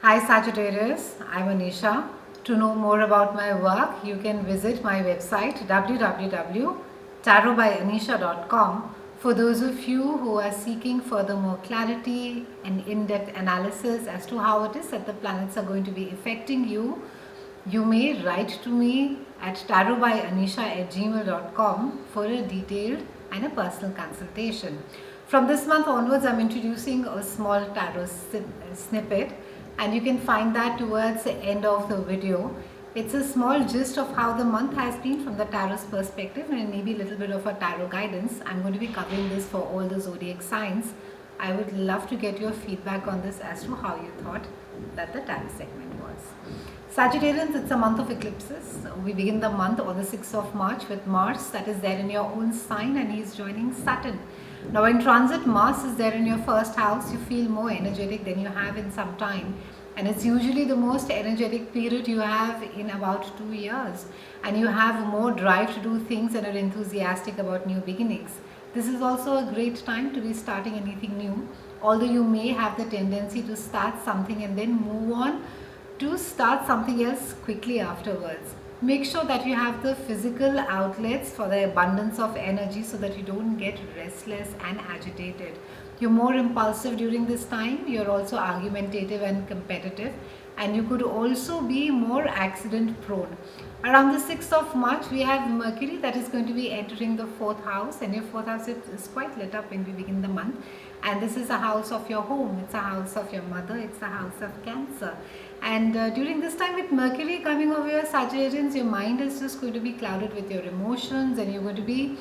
Hi Sagittarius, I'm Anisha. To know more about my work, you can visit my website www.tarotbyanisha.com. For those of you who are seeking further more clarity and in-depth analysis as to how it is that the planets are going to be affecting you, you may write to me at tarotbyanisha@gmail.com for a detailed and a personal consultation. From this month onwards, I'm introducing a small tarot snippet, and you can find that towards the end of the video. It's a small gist of how the month has been from the tarot's perspective and maybe a little bit of a tarot guidance. I'm going to be covering this for all the zodiac signs. I would love to get your feedback on this as to how you thought that the tarot segment was. Sagittarians, it's a month of eclipses. We begin the month on the 6th of March with Mars that is there in your own sign, and he is joining Saturn. Now in transit, Mars is there in your first house. You feel more energetic than you have in some time, and it's usually the most energetic period you have in about 2 years, and you have more drive to do things and are enthusiastic about new beginnings. This is also a great time to be starting anything new, although you may have the tendency to start something and then move on to start something else quickly afterwards. Make sure that you have the physical outlets for the abundance of energy so that you don't get restless and agitated. You're more impulsive during this time, you're also argumentative and competitive, and you could also be more accident prone. Around the 6th of March, we have Mercury that is going to be entering the 4th house, and your 4th house is quite lit up when we begin the month. And this is a house of your home, it's a house of your mother, it's a house of Cancer. And during this time with Mercury coming over your Sagittarians, your mind is just going to be clouded with your emotions, and you're going to be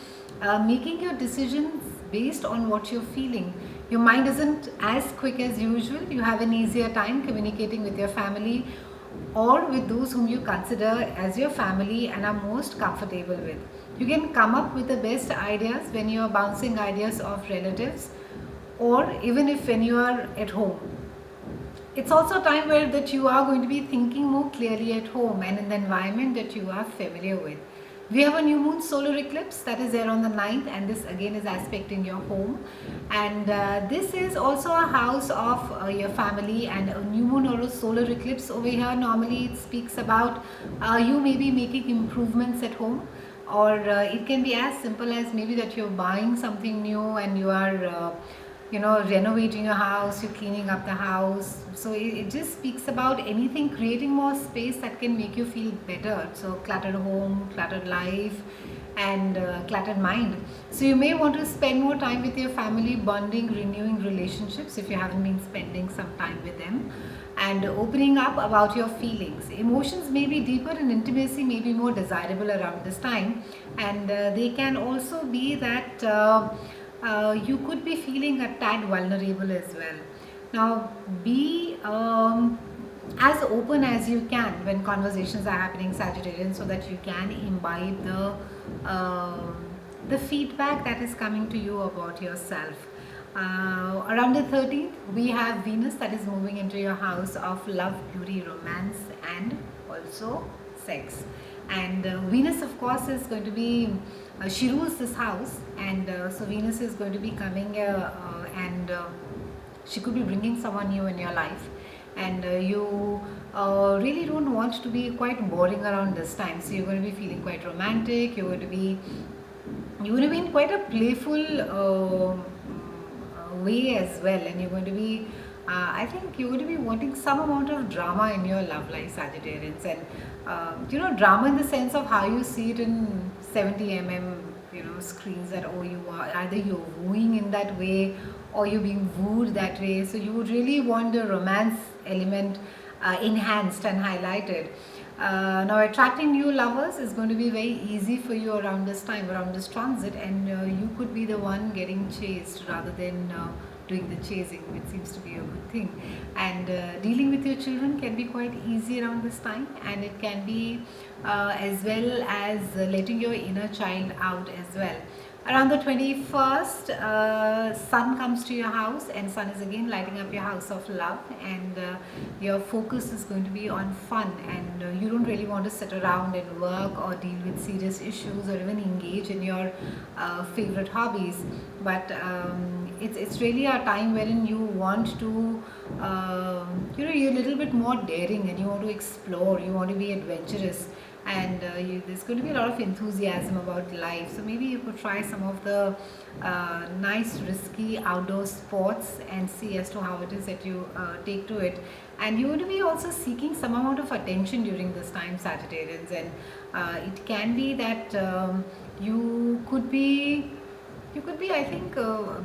making your decisions based on what you're feeling. Your mind isn't as quick as usual. You have an easier time communicating with your family or with those whom you consider as your family and are most comfortable with. You can come up with the best ideas when you are bouncing ideas off relatives, or even if when you are at home. It's also a time where that you are going to be thinking more clearly at home and in the environment that you are familiar with. We have a new moon solar eclipse that is there on the 9th, and this again is aspecting your home, and this is also a house of your family. And a new moon or a solar eclipse over here, normally it speaks about you may be making improvements at home, or it can be as simple as maybe that you're buying something new and you are renovating your house, you're cleaning up the house. So it just speaks about anything, creating more space that can make you feel better. So cluttered home, cluttered life, and cluttered mind. So you may want to spend more time with your family, bonding, renewing relationships if you haven't been spending some time with them, and opening up about your feelings. Emotions may be deeper and intimacy may be more desirable around this time, and they can also be that you could be feeling a tad vulnerable as well. Now, be as open as you can when conversations are happening, Sagittarian, so that you can imbibe the feedback that is coming to you about yourself. Around the 13th, we have Venus that is moving into your house of love, beauty, romance, and also sex. And Venus, of course, is going to be she rules this house, and so Venus is going to be coming and she could be bringing someone new in your life, and you really don't want to be quite boring around this time. So you're going to be feeling quite romantic, you're going to be in quite a playful way as well, and you're going to be I think you're going to be wanting some amount of drama in your love life, Sagittarians, and drama in the sense of how you see it in 70 screens, that you are either you're wooing in that way or you're being wooed that way. So you would really want the romance element enhanced and highlighted. Now attracting new lovers is going to be very easy for you around this time, around this transit, and you could be the one getting chased rather than doing the chasing, which seems to be a good thing. And dealing with your children can be quite easy around this time, and it can be as well as letting your inner child out as well. Around the 21st, Sun comes to your house, and Sun is again lighting up your house of love, and your focus is going to be on fun, and you don't really want to sit around and work or deal with serious issues or even engage in your favorite hobbies, but it's really a time wherein you want to, you're a little bit more daring and you want to explore, you want to be adventurous, and there's going to be a lot of enthusiasm about life. So maybe you could try some of the nice risky outdoor sports and see as to how it is that you take to it. And you would be also seeking some amount of attention during this time, Sagittarians, and it can be that you could be I think,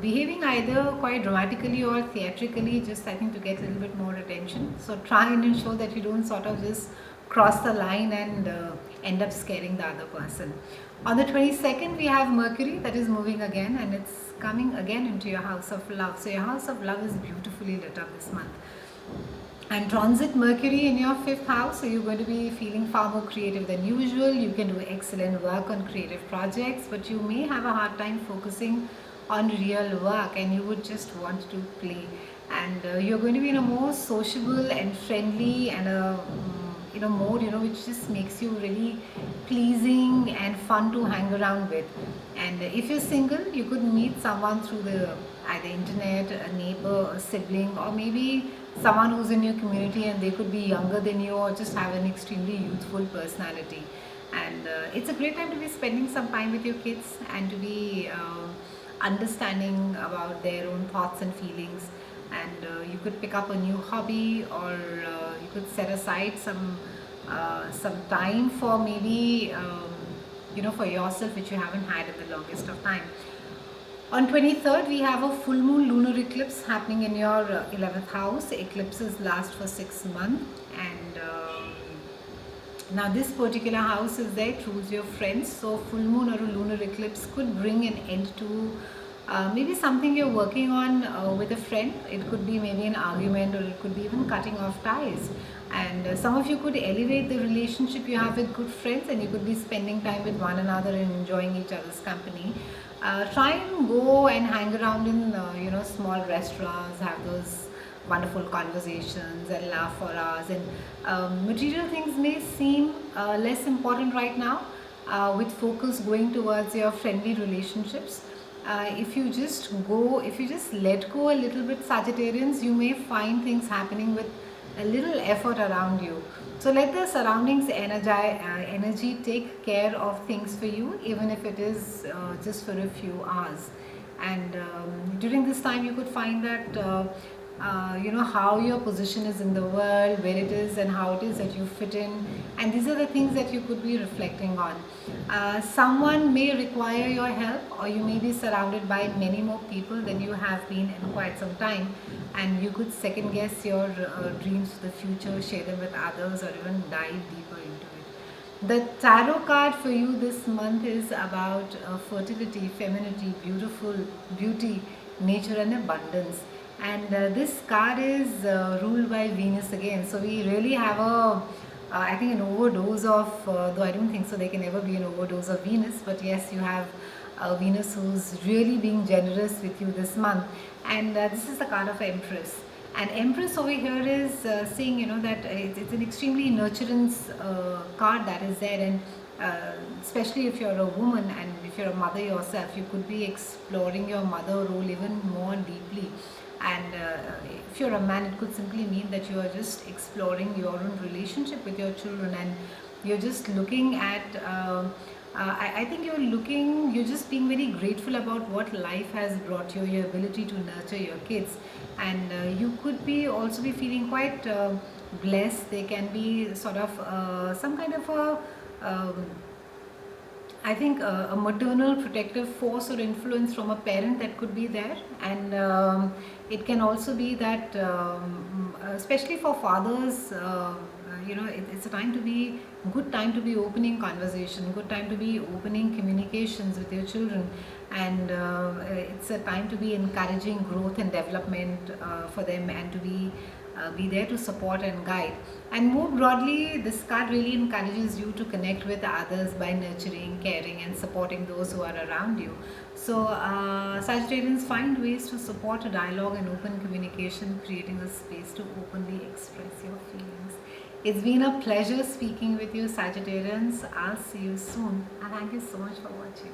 behaving either quite dramatically or theatrically, just I think to get a little bit more attention. So try and ensure that you don't sort of just cross the line and end up scaring the other person. On the 22nd, we have Mercury that is moving again, and it's coming again into your house of love. So your house of love is beautifully lit up this month. And transit Mercury in your 5th house, so you're going to be feeling far more creative than usual. You can do excellent work on creative projects, but you may have a hard time focusing on real work and you would just want to play. And you're going to be in a more sociable and friendly and a mode, which just makes you really pleasing and fun to hang around with. And if you're single, you could meet someone through the either internet, a neighbor, a sibling, or maybe someone who's in your community and they could be younger than you or just have an extremely youthful personality. And it's a great time to be spending some time with your kids and to be understanding about their own thoughts and feelings. And you could pick up a new hobby, or you could set aside some time for maybe for yourself, which you haven't had in the longest of time. On 23rd, we have a full moon lunar eclipse happening in your 11th house. Eclipses last for 6 months, and now this particular house is there, choose your friends. So full moon or a lunar eclipse could bring an end to maybe something you're working on with a friend. It could be maybe an argument, or it could be even cutting off ties. And some of you could elevate the relationship you have with good friends, and you could be spending time with one another and enjoying each other's company. Try and go and hang around in small restaurants, have those wonderful conversations and laugh for hours. And material things may seem less important right now, with focus going towards your friendly relationships. If you just let go a little bit, Sagittarians, you may find things happening with a little effort around you. So let the surroundings energy take care of things for you, even if it is just for a few hours. And during this time, you could find that how your position is in the world, where it is and how it is that you fit in. And these are the things that you could be reflecting on. Someone may require your help, or you may be surrounded by many more people than you have been in quite some time. And you could second guess your dreams for the future, share them with others, or even dive deeper into it. The tarot card for you this month is about fertility, femininity, beauty, nature, and abundance. And this card is ruled by Venus again. So we really have I think an overdose of, though I don't think so, there can never be an overdose of Venus. But yes, you have Venus who's really being generous with you this month. And this is the card of Empress. And Empress over here is saying, that it's an extremely nurturance card that is there. And especially if you're a woman and if you're a mother yourself, you could be exploring your mother role even more deeply. And if you're a man, it could simply mean that you are just exploring your own relationship with your children, and you're just looking at I think you're just being very grateful about what life has brought you, your ability to nurture your kids. And you could be also be feeling quite blessed. There can be sort of some kind of I think a maternal protective force or influence from a parent that could be there. And it can also be that especially for fathers, it's a good time to be opening conversation, good time to be opening communications with your children. And it's a time to be encouraging growth and development for them, and to be there to support and guide. And more broadly, this card really encourages you to connect with others by nurturing, caring, and supporting those who are around you. So Sagittarians, find ways to support a dialogue and open communication, creating a space to openly express your feelings. It's been a pleasure speaking with you, Sagittarians. I'll see you soon, and thank you so much for watching.